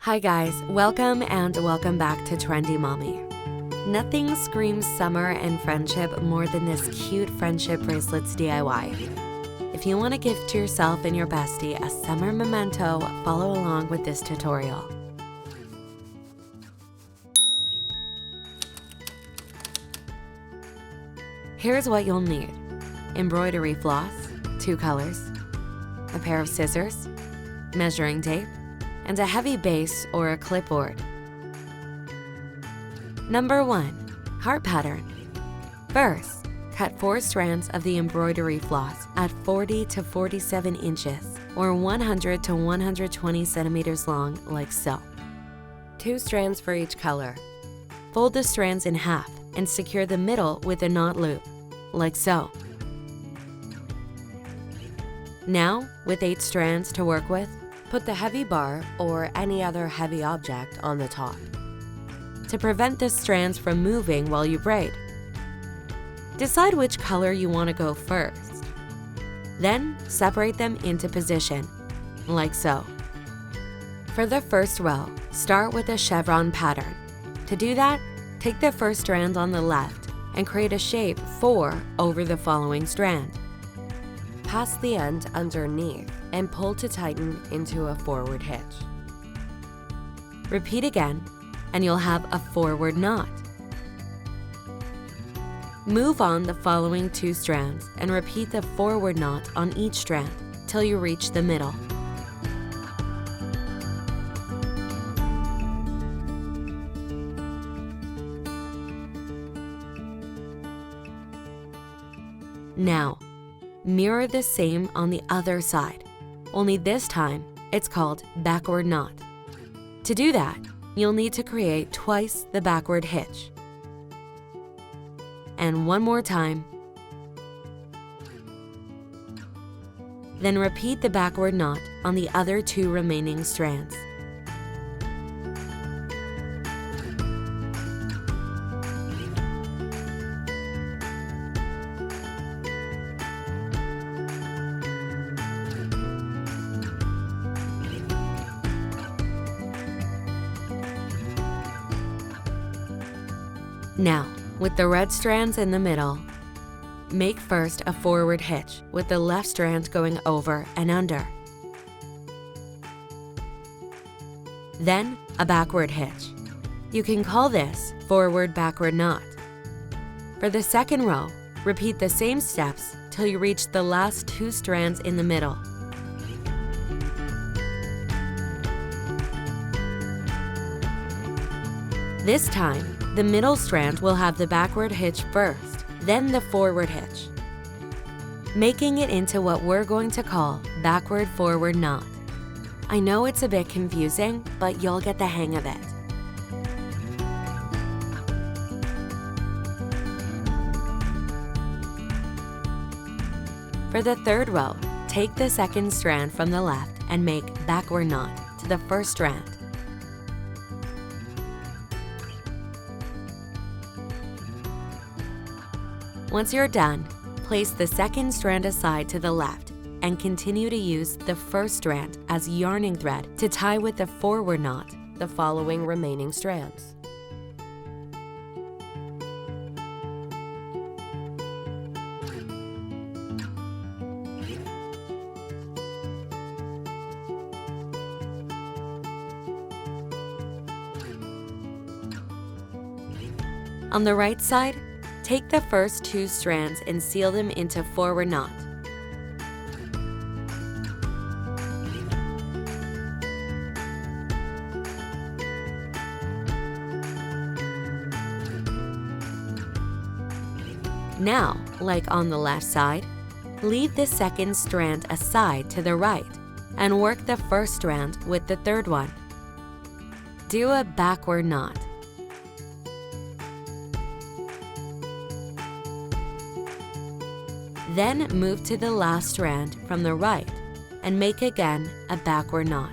Hi guys, welcome back to Trendy Mami. Nothing screams summer and friendship more than this cute friendship bracelets DIY. If you want to gift to yourself and your bestie a summer memento, follow along with this tutorial. Here's what you'll need: embroidery floss, 2 colors, a pair of scissors, measuring tape, and a heavy base or a clipboard. Number 1. Heart pattern. First, cut 4 strands of the embroidery floss at 40 to 47 inches or 100 to 120 centimeters long, like so. 2 strands for each color. Fold the strands in half and secure the middle with a knot loop, like so. Now, with 8 strands to work with, put the heavy bar or any other heavy object on the top to prevent the strands from moving while you braid. Decide which color you want to go first. Then separate them into position, like so. For the first row, start with a chevron pattern. To do that, take the first strand on the left and create a shape 4 over the following strand. Pass the end underneath and pull to tighten into a forward hitch. Repeat again, and you'll have a forward knot. Move on the following 2 strands and repeat the forward knot on each strand till you reach the middle. Now, mirror the same on the other side, only this time it's called backward knot. To do that, you'll need to create twice the backward hitch. And one more time. Then repeat the backward knot on the other 2 remaining strands. Now, with the red strands in the middle, make first a forward hitch with the left strand going over and under. Then a backward hitch. You can call this forward-backward knot. For the second row, repeat the same steps till you reach the last 2 strands in the middle. This time, the middle strand will have the backward hitch first, then the forward hitch, making it into what we're going to call backward-forward knot. I know it's a bit confusing, but you'll get the hang of it. For the third row, take the second strand from the left and make backward knot to the first strand. Once you're done, place the second strand aside to the left and continue to use the first strand as yarning thread to tie with the forward knot the following remaining strands. On the right side, take the first 2 strands and seal them into forward knot. Now, like on the left side, leave the second strand aside to the right and work the first strand with the third one. Do a backward knot. Then move to the last strand from the right and make again a backward knot.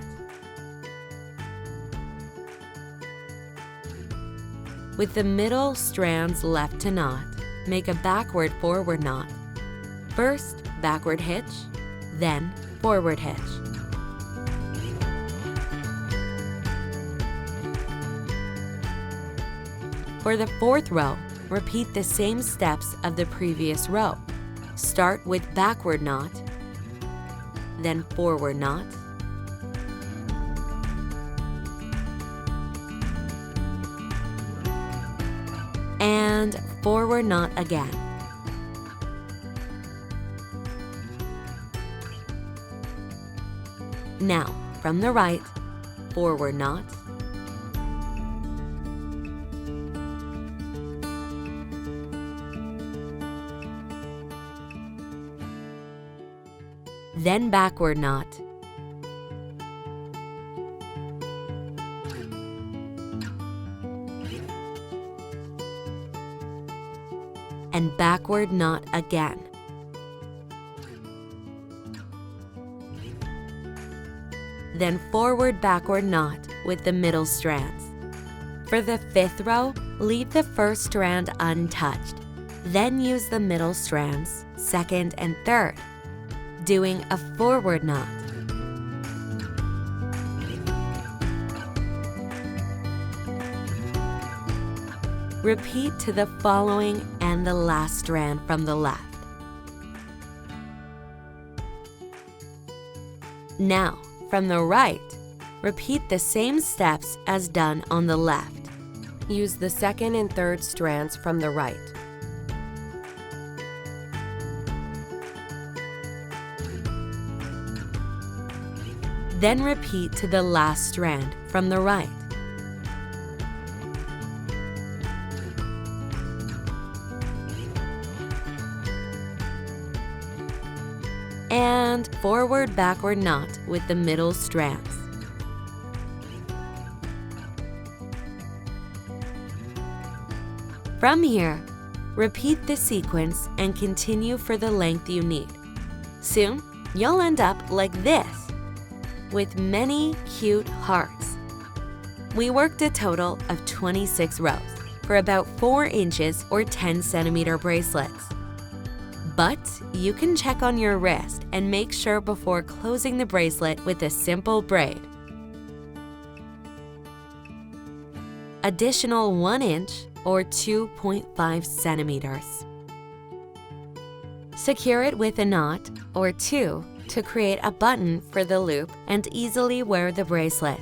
With the middle strands left to knot, make a backward-forward knot. First, backward hitch, then forward hitch. For the fourth row, repeat the same steps of the previous row. Start with backward knot, then forward knot, and forward knot again. Now, from the right, forward knot, then backward knot, and backward knot again. Then forward backward knot with the middle strands. For the fifth row, leave the first strand untouched. Then use the middle strands, second and third, doing a forward knot. Repeat to the following and the last strand from the left. Now, from the right, repeat the same steps as done on the left. Use the second and third strands from the right. Then repeat to the last strand from the right. And forward backward knot with the middle strands. From here, repeat the sequence and continue for the length you need. Soon, you'll end up like this, with many cute hearts. We worked a total of 26 rows for about 4 inches or 10 centimeter bracelets. But you can check on your wrist and make sure before closing the bracelet with a simple braid. Additional 1 inch or 2.5 centimeters. Secure it with a knot or 2 to create a button for the loop and easily wear the bracelet.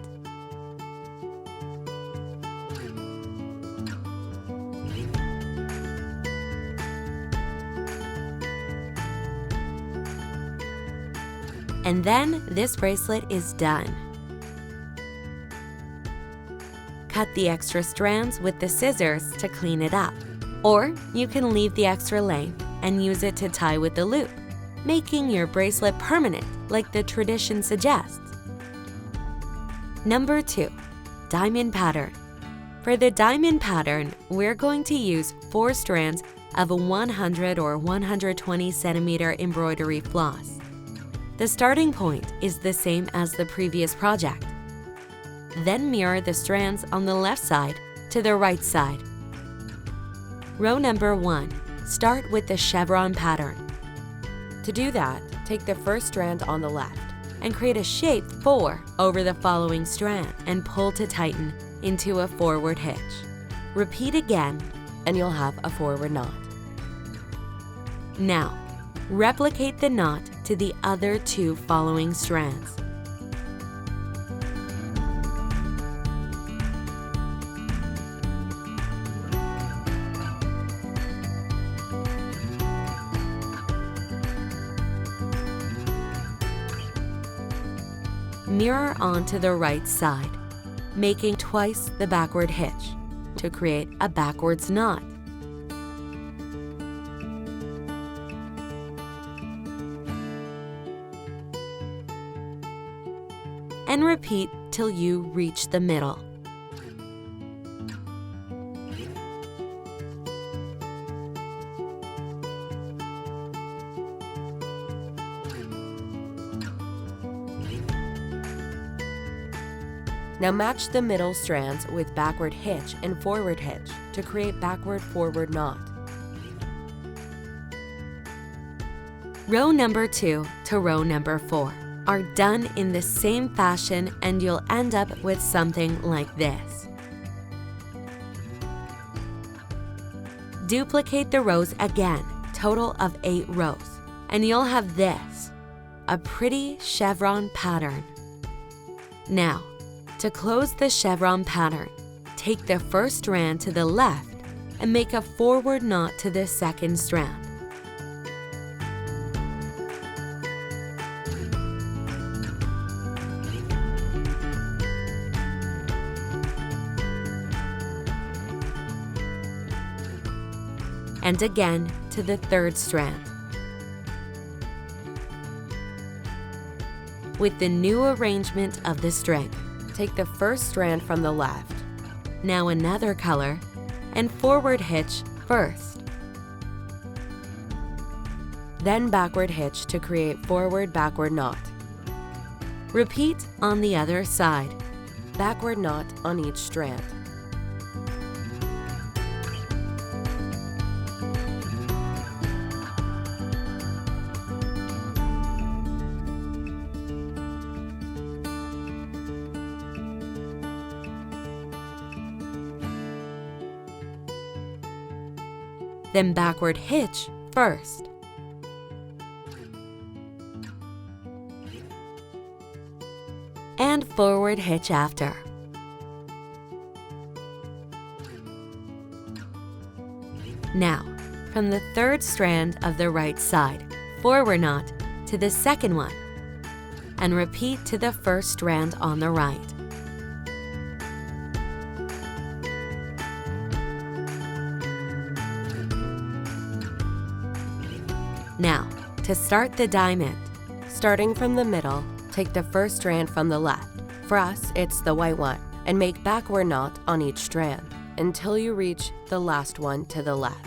And then this bracelet is done. Cut the extra strands with the scissors to clean it up. Or you can leave the extra length and use it to tie with the loop, making your bracelet permanent like the tradition suggests. Number 2, diamond pattern. For the diamond pattern, we're going to use 4 strands of a 100 or 120 centimeter embroidery floss. The starting point is the same as the previous project. Then mirror the strands on the left side to the right side. Row number 1, start with the chevron pattern. To do that, take the first strand on the left and create a shape 4 over the following strand and pull to tighten into a forward hitch. Repeat again and you'll have a forward knot. Now, replicate the knot to the other 2 following strands. Mirror onto the right side, making twice the backward hitch to create a backwards knot. And repeat till you reach the middle. Now match the middle strands with backward hitch and forward hitch to create backward-forward knot. Row number 2 to row number 4 are done in the same fashion and you'll end up with something like this. Duplicate the rows again, total of 8 rows, and you'll have this, a pretty chevron pattern. Now, to close the chevron pattern, take the first strand to the left and make a forward knot to the second strand. And again to the third strand. With the new arrangement of the string, take the first strand from the left, now another color, and forward hitch first. Then backward hitch to create forward-backward knot. Repeat on the other side, backward knot on each strand. Then backward hitch first. And forward hitch after. Now, from the third strand of the right side, forward knot to the second one, and repeat to the first strand on the right. Now, to start the diamond, starting from the middle, take the first strand from the left. For us, it's the white one, and make backward knot on each strand until you reach the last one to the left.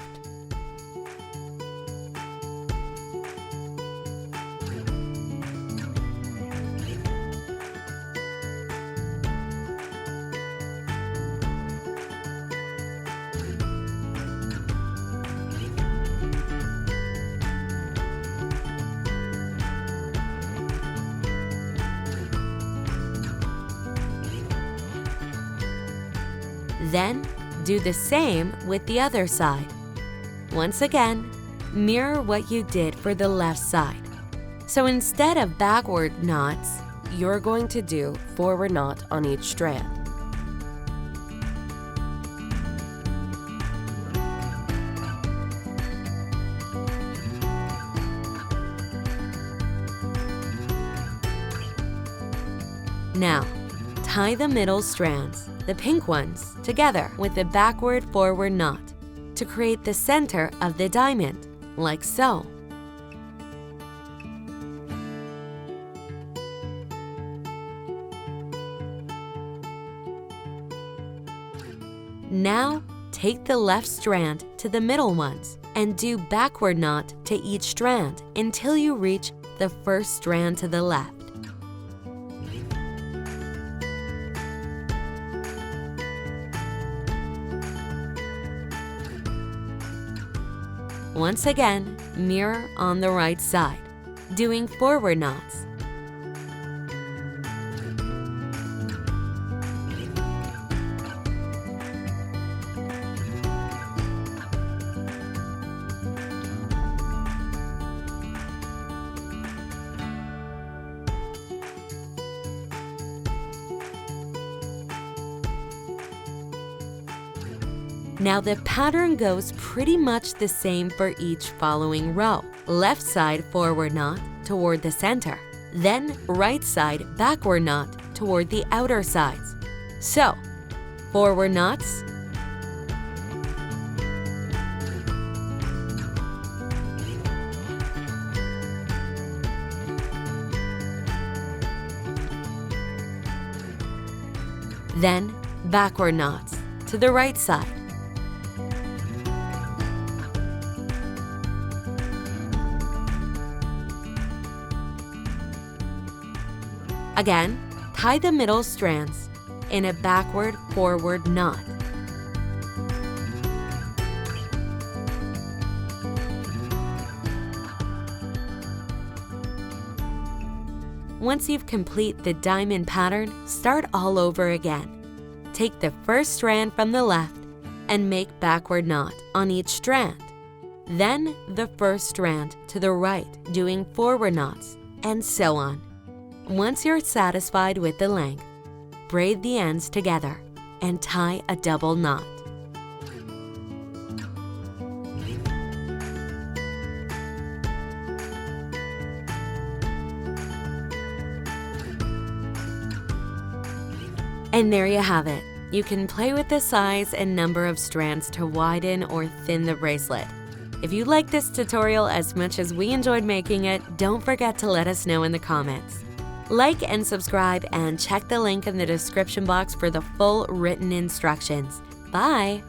Then, do the same with the other side. Once again, mirror what you did for the left side. So instead of backward knots, you're going to do forward knot on each strand. Now, tie the middle strands, the pink ones, together with the backward-forward knot to create the center of the diamond, like so. Now, take the left strand to the middle ones and do backward knot to each strand until you reach the first strand to the left. Once again, mirror on the right side, doing forward knots. Now the pattern goes pretty much the same for each following row. Left side forward knot toward the center, then right side backward knot toward the outer sides. So, forward knots, then backward knots to the right side. Again, tie the middle strands in a backward-forward knot. Once you've completed the diamond pattern, start all over again. Take the first strand from the left and make backward knot on each strand. Then the first strand to the right, doing forward knots, and so on. Once you're satisfied with the length, braid the ends together and tie a double knot. And there you have it. You can play with the size and number of strands to widen or thin the bracelet. If you like this tutorial as much as we enjoyed making it, don't forget to let us know in the comments. Like and subscribe, and check the link in the description box for the full written instructions. Bye!